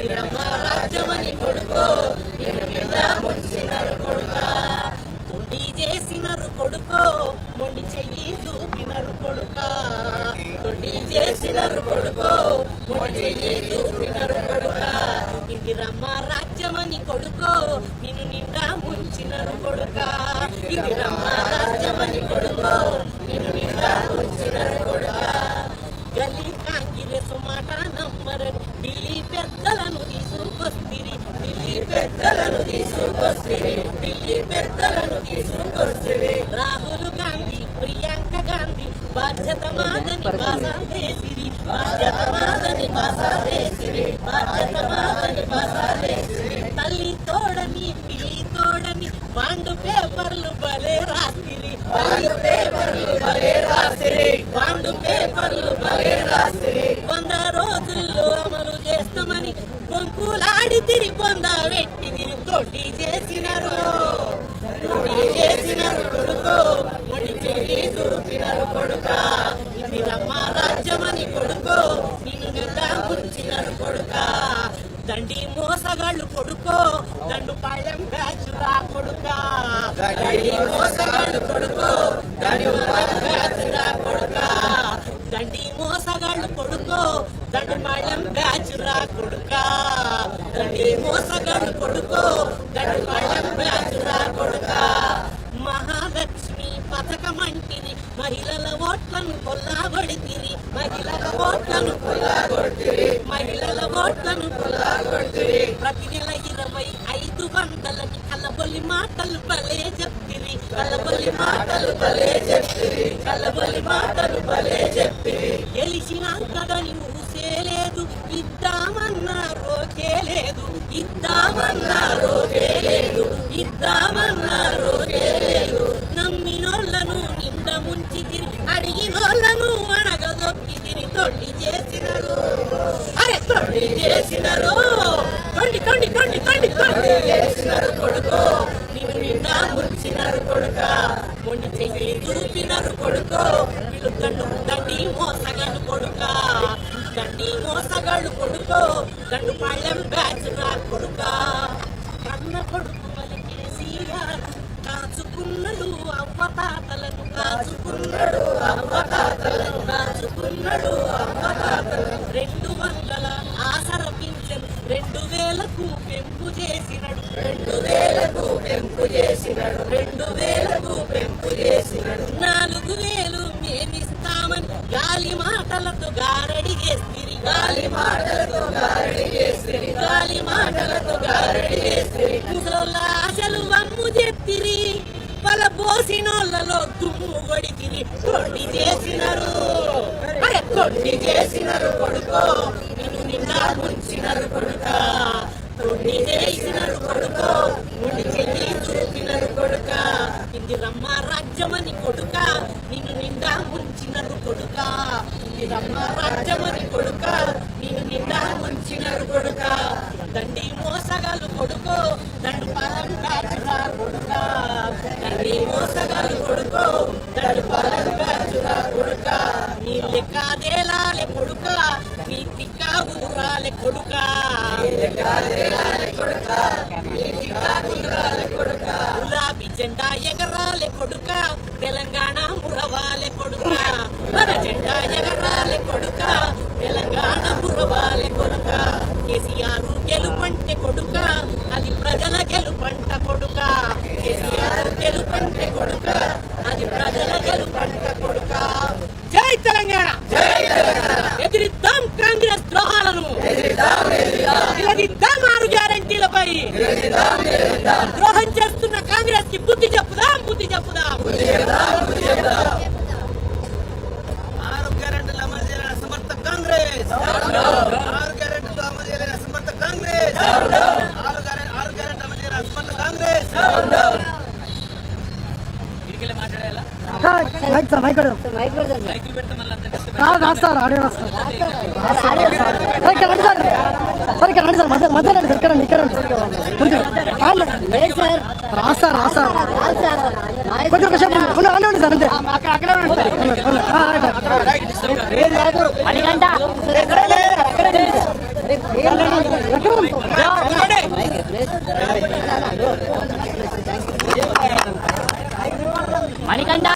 ఇందిరమ్మ రాజ్యమని కొడుకో నిన్ను మీద ముంచినారు కొడుకా. తొండి చేసినారు కొడుకో మొండి చెయ్యి చూపినారు కొడుకా. తొండి చేసినారు కొడుకో మొండి చెయ్యి చూపినారు కొడుకా. ఇందిరమ్మ రాజ్యమని కొడుకో నిన్ను నిండా ముంచినారు కొడుకా. ఇందిరమ్మ రాజ్యమని కొడుకో నిన్ను నిండా ముంచినారు కొడుకా. గల్లీ కాంగ్రెస్ మాట నమ్మరని ఢిల్లీ పెద్దలను తీసుకొస్తిరి. ఢిల్లీ పెద్దలను తీసుకొస్తిరి. ఢిల్లీ పెద్దలను తీసుకొస్తిరి. రాహుల్ గాంధీ ప్రియాంక గాంధీ బాధ్యత మాదని బాసాదేసిరి. బాధ్యత మాదని బాసాదేసిరి. బాధ్యత మాదని బాసాదేసిరి. తల్లి తోడని పిల్లి తోడని బాండు పేపర్లు బలే రాసిరి. బాండు పేపర్లు బలే రాసిరి. బాండు పేపర్లు బలే రాసిరి. 100 రోజుల్లో అమలు చేస్తామని కొంకులాడి తిరిగి పొంద వెట్టి తోటి చేసినారు. తోటి చేసినారు కొడుకో మొండి చెయ్యి చూపినారు కొడుకా. ఇందిరమ్మ రాజ్యమని కొడుకో నిన్ను నిండా ముంచినారు కొడుకా. దండి మోసగాళ్ళు కొడుకో దండు పాళ్యం బ్యాచురా కొడుకా. దండి మోసగాళ్ళు కొడుకో దండు పాళ్యం బ్యాచురా కొడుకా. దండి మోసగాళ్ళు కొడుకో దండు పాళ్యం బ్యాచురా కొడుకా. దండి మోసగాళ్ళు కొడుకో దండు పాళ్యం బ్యాచురా కొడుకా. మహాలక్ష్మి పథకమంటిది మహిళల ఓట్లను కొల్లాగొడితిరి. మహిళల ఓట్లను కొల్లాగొడితిరి. మహిళల ఓట్లను కొల్లాగొడితిరి. ప్రతి నెల 2500ని కలబొల్లి మాటలు భలే చెప్తిరి. కలబొల్లి మాటలు భలే చెప్తిరి. కలబొల్లి మాటలు భలే చెప్తిరి. గెలిచినాకదని ఊసేలేదు ఇద్దామన్నా రోకే లేదు. ఇద్దామన్నా రోకే లేదు. ఇద్దామన్నా రోకే లేదు. నమ్మినోళ్లను నింద ముంచి తిరిగి అడిగినోళ్లను అడగదొక్కి తిరిగి తొండి చేసినారు. అరే తొండి చేసినారు. తొండి తొండి తొండి తొండి తొండి చేసినారు కొడుకో నిన్ను నిండా ముంచినారు కొడుకా. మొండి చెయ్యి చూపినారు కొడుకో వీళ్ళు దండి మోసగాళ్ళు కొడుకా. దండి మోసగాళ్ళు కొడుకో దండు పాళ్యం బ్యాచ్ రా కొడుకా. కన్న కొడుకు కేసీఆర్ కాచుకున్నాడు అవ్వతాతలను. కాచుకున్నాడు అవ్వతాతలను. కాచుకున్నాడు అవ్వతాతలను. 200 ఆసర పింఛను 2000కు పెంపు చేసినాడు. 2000కు పెంపు చేసినాడు. 2000కు పెంపు చేసినాడు. 4000 మేమిస్తామని గాలి మాటలతో గారడి చేసిరి. గాలి మాటలతో గారడి చేసిరి. గాలి మాటలతో గారడి చేసిరి. ముసలోళ్ళ ఆశలు వమ్ము చెప్తిరి. వాళ్ళ పోసినోళ్లలో దుమ్ము కొడితిరి. తొండి చేసినారు. అరే తొండి చేసినారు కొడుకో నిన్ను నిండా ముంచినారు కొడుకా. తొండి చేసినారు కొడుకో మొండి చెయ్యి చూపినారు కొడుకా. ఇందిరమ్మ రాజ్యమని కొడుకా నిన్ను నిండా ముంచినారు కొడుకా. ఇందిరమ్మ రాజ్యమని కొడుకా నిన్ను నిండా ముంచినారు కొడుకా. దండి మోసగాళ్ళు కొడుకో దండు పాలన బ్యాచురా కొడుకా. దండి మోసగాళ్ళు కొడుకో దండు పాలన బ్యాచురా కొడుకా. నీ లెక్కాదేలాలే కొడుకా నీ తిక్కా ఊరాలే కొడుకా. గులాబీ జెండా ఎగరాలే కొడుకా తెలంగాణ మురవాలే కొడుకా. మన జెండా ఎగరాలే కొడుకా తెలంగాణ మురవాలే కొడుకా. కేసీఆర్ గెలుపంటే కొడుకా అది ప్రజల గెలుపంట కొడుకా. కేసీఆర్ గెలుపంటే కొడుకా అది ప్రజల గెలుపంట కొడుకా. జై తెలంగాణ. ఎదిరిద్దాం కాంగ్రెస్ ద్రోహాలను. నిలదీద్దాం 6 గ్యారెంటీలపై. ద్రోహం చేస్తున్న కాంగ్రెస్ కి బుద్ధి చెప్పుదాం. బుద్ధి చెప్పుదాం. 6 గ్యారెంటీలు అమలు చేయాలని సమర్థ కాంగ్రెస్. 6 గ్యారెంటీలు అమలు చేయాలని సమర్థ కాంగ్రెస్. 6 గ్యారెంటీలు అమలు చేయాలని సమర్థ కాంగ్రెస్. మాట్లాడాలా మణికంఠ